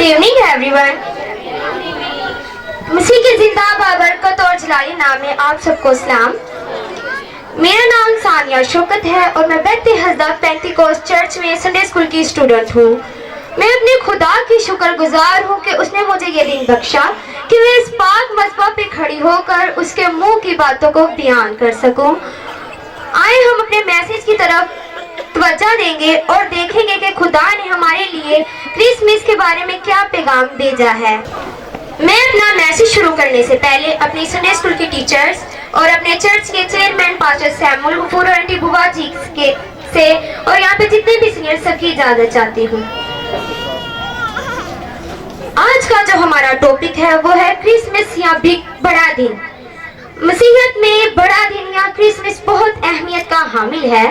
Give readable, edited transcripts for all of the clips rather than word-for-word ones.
Evening everyone. मसीह के जिंदा बाबरकत और जलाली नाम में आप सबको सलाम। मेरा नाम सानिया शौकत है और मैं बैते हज़दा पेंटिकोस्ट चर्च में संडे स्कूल की स्टूडेंट हूँ। मैं अपने खुदा की शुक्रगुजार हूँ कि उसने मुझे ये दिन बख्शा कि मैं इस पाक मज़बा पे खड़ी होकर उसके मुंह की बातों को बयान कर सकूँ। आए हम अपने मैसेज की तरफ तवज्जो देंगे और देखेंगे कि खुदा ने हमारे लिए क्रिसमस के बारे में क्या पैगाम भेजा है। मैं अपना मैसेज शुरू करने से पहले अपनी संडे स्कूल की टीचर्स और अपने चर्च के चेयरमैन पास्टर सैमुअल गफूर और आंटी बुआ जी से और यहाँ पे जितने भी सीनियर सबकी इजाजत चाहती हूँ। आज का जो हमारा टॉपिक है वो है क्रिसमस या बड़ा दिन। मसीहत में बड़ा दिन या क्रिसमस बहुत अहमियत का हामिल है।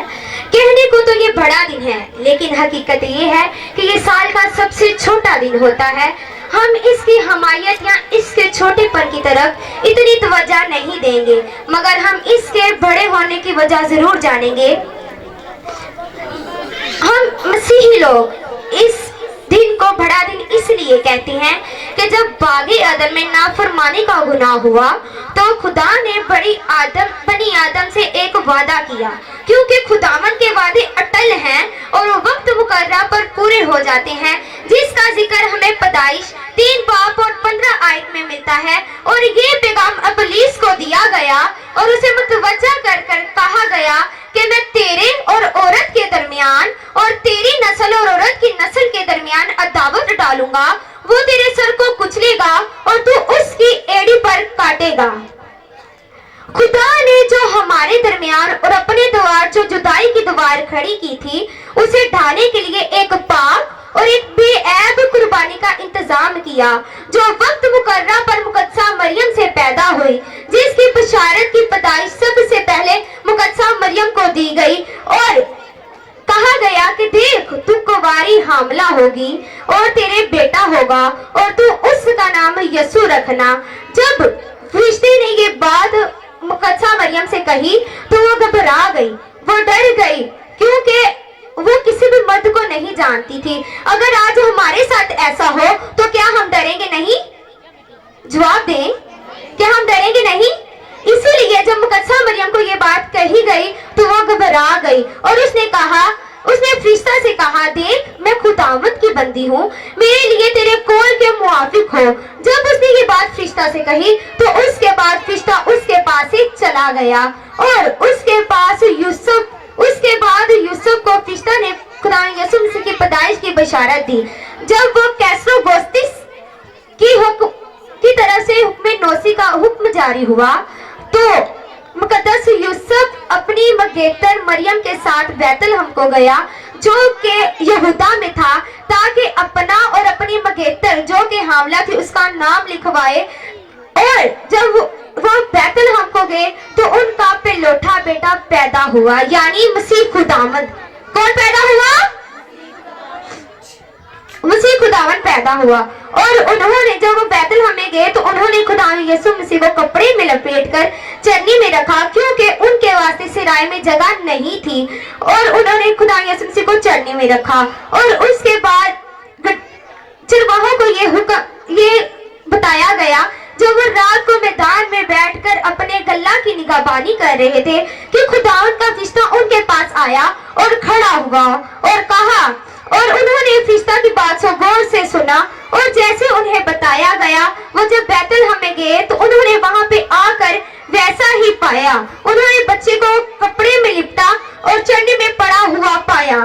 कहने को तो ये बड़ा दिन है, लेकिन हकीकत ये है कि ये साल का सबसे छोटा दिन होता है। हम इसकी हमायत या इसके छोटेपन की तरफ इतनी तवज्जो नहीं देंगे, मगर हम इसके बड़े होने की वजह जरूर जानेंगे। हम मसीही लोग इस दिन को बड़ा दिन इसलिए कहते हैं कि जब बागी आदम में नाफरमानी का गुनाह हुआ तो खुदा ने बनी आदम से एक वादा किया, क्योंकि खुदावन के वादे अटल हैं और वो वक्त मुकर्रा पर पूरे हो जाते हैं, जिसका जिक्र हमें पैदाइश 3 बाब और 15 आयत में मिलता है। और ये पैगाम इब्लीस को दिया गया और उसे मुतवज्जा कर कहा गया कि मैं तेरे और औरत के दरमियान और तेरी नस्ल और औरत की नस्ल के दरमियान अदावत डालूंगा। वो तेरे सर को कुचलेगा और तू उसकी एड़ी पर काटेगा। खुदा ने जो हमारे दरमियान और अपने द्वार जो जुदाई की दीवार खड़ी की थी, उसे ढाने के लिए एक पाक और एक बेऐब कुर्बानी का इंतजाम किया, जो वक्त मुकर्रा पर मुकद्दसा मरियम से पैदा हुई, जिसकी बशारत की पैदाइश सबसे पहले मुकद्दसा मरियम को दी गई और कहा गया कि देख तू कुंवारी हामला होगी और तेरे बेटा होगा और तू उसका नाम यसू रखना। जब फरिश्ते ने ये बात मुकद्दसा मरियम से कही तो वो घबरा गई, वो डर गई, क्योंकि वो किसी भी मर्द को नहीं जानती थी। अगर आज हमारे साथ ऐसा हो तो क्या हम डरेंगे नहीं? जवाब दें, क्या हम डरेंगे नहीं? इसीलिए जब मुकद्दसा मरियम को ये बात कही गई तो वो घबरा गई और उसने फरिश्ता से कहा, देख मैं खुदावंद की बंदी हूँ, मेरे लिए तेरे कौल के मुआफिक हो। जब उसने ये बात फरिश्ता से कही तो उसके बाद फरिश्ता उसके पास से चला गया और उसके बाद यूसुफ को फरिश्ता ने खुदा यसू मसीह की पैदाइश की बशारत दी। जब वो कैसरो गोस्तिस की तरफ से हुक्म नौसी का हुक्म जारी हुआ तो मुकद्दस यूसुफ अपनी मगेतर मरियम के साथ बैतलहम को गया, जो कि यहूदा में था, ताकि अपना और अपनी मगेतर जो कि हामला थी उसका नाम लिखवाए। और जब वो बैतलहम को गए तो उनका पेलोठा बेटा पैदा हुआ, यानी मसीह खुदावंद। कौन पैदा हुआ? मसीह खुदावन पैदा हुआ। और उन्होंने जब वो बैतलहम में गए तो उन्होंने खुदा यसू मसीह को कपड़े में लपेटकर चरनी में रखा, क्योंकि उनके वास्ते सिराय में जगह नहीं थी और उन्होंने खुदा यसू मसीह को चरनी में रखा। और उसके बाद चरवाहों को ये बताया गया, जब वो रात को मैदान में बैठकर अपने गल्ला की निगाहबानी कर रहे थे, कि खुदावंद का फरिश्ता उनके पास आया और खड़ा हुआ और कहा, और उन्होंने फरिश्ता की बात को गौर से सुना और जैसे उन्हें बताया गया वो जब बैतलहम में गए तो उन्होंने वहां पे आकर वैसा ही पाया। उन्होंने बच्चे को कपड़े में लिपटा और चरनी में पड़ा हुआ पाया।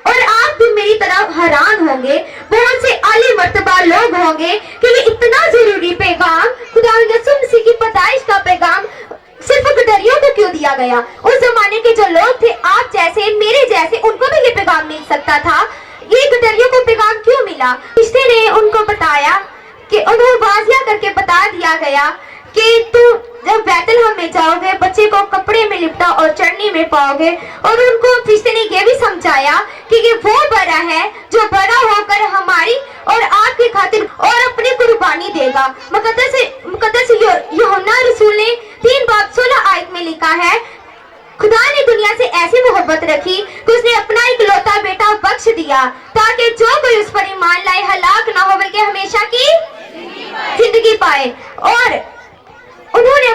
और आप भी मेरी तरह हैरान होंगे, बहुत से आली मर्तबा लोग होंगे कि ये इतना जरूरी पैगाम खुदा यसू मसीह की पैदाइश का पैगाम सिर्फ गडरियों को क्यों दिया गया? उस जमाने के जो लोग थे, आप जैसे मेरे जैसे, उनको भी ये पैगाम मिल सकता था। ये गडरियों को पैगाम क्यों मिला? रिश्ते ने उनको बताया कि उन्हें वाजिया करके बता दिया गया कि तू जब बैतलहम में जाओगे बच्चे को कपड़े में लिपटा और चरनी में पाओगे। और उनको फरिश्ते ने ये भी समझाया कि ये वो बड़ा है जो बड़ा होकर हमारी और आपकी खातिर और अपनी कुर्बानी देगा। मुकद्दस यूहन्ना रसूल ने 3 बाब 16 आयत में लिखा है, खुदा ने दुनिया से ऐसी मोहब्बत रखी कि उसने अपना इकलौता बेटा बख्श दिया ताकि जो कोई उस पर ईमान लाए, हलाक ना हो बल्कि हमेशा की जिंदगी पाए। और उन्होंने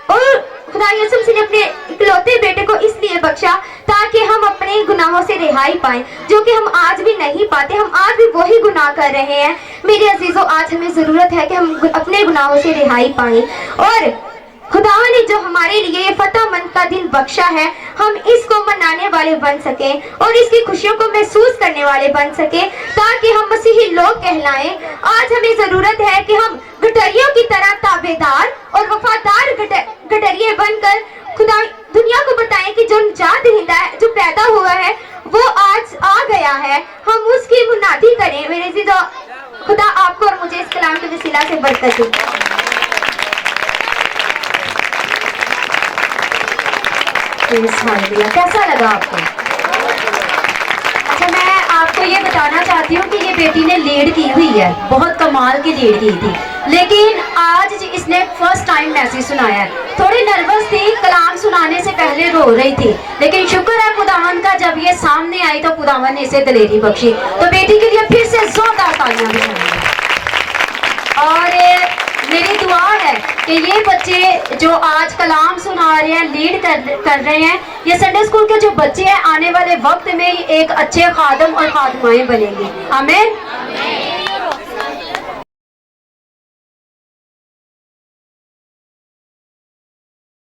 और खुदा यसुम मसीह ने अपने इकलौते बेटे को इसलिए बख्शा ताकि हम अपने गुनाहों से रिहाई पाएं, जो कि हम आज भी नहीं पाते। हम आज भी वही गुनाह कर रहे हैं। मेरे अजीजों, आज हमें जरूरत है कि हम अपने गुनाहों से रिहाई पाएं और खुदा ने जो हमारे लिए ये फतह मंद का दिन बख्शा है, हम इसको मनाने वाले बन सके और इसकी खुशियों को महसूस करने वाले बन सके, ताकि हम मसीही लोग कहलाएं। आज हमें जरूरत है कि हम गठरियों की तरह ताबेदार और वफादार गठरिये बनकर खुदा दुनिया को बताएं कि जो निजात दहिंदा है, जो पैदा हुआ है, वो आज आ गया है। हम उसकी मुनादी करें। मेरे अजीजों, खुदा आपको और मुझे इस कलाम के वसीला से बरकत दे। कैसा लगा आपको? अच्छा, मैं आपको ये बताना चाहती हूँ कि ये बेटी ने लीड की हुई है, बहुत कमाल की लीड की थी, लेकिन आज इसने फर्स्ट टाइम मैसेज सुनाया है। थोड़ी नर्वस थी, कलाम सुनाने से पहले रो रही थी, लेकिन शुक्र है खुदावन का, जब ये सामने आई तो खुदावन ने इसे दिलेरी बख्शी। तो बेटी के लिए फिर से जोरदार तालियां बजाएं। और मेरी दुआ है कि ये बच्चे जो आज कलाम सुना रहे हैं, लीड कर रहे हैं, ये संडे स्कूल के जो बच्चे हैं, आने वाले वक्त में एक अच्छे खादम और खादमाएं बनेंगे। आमीन।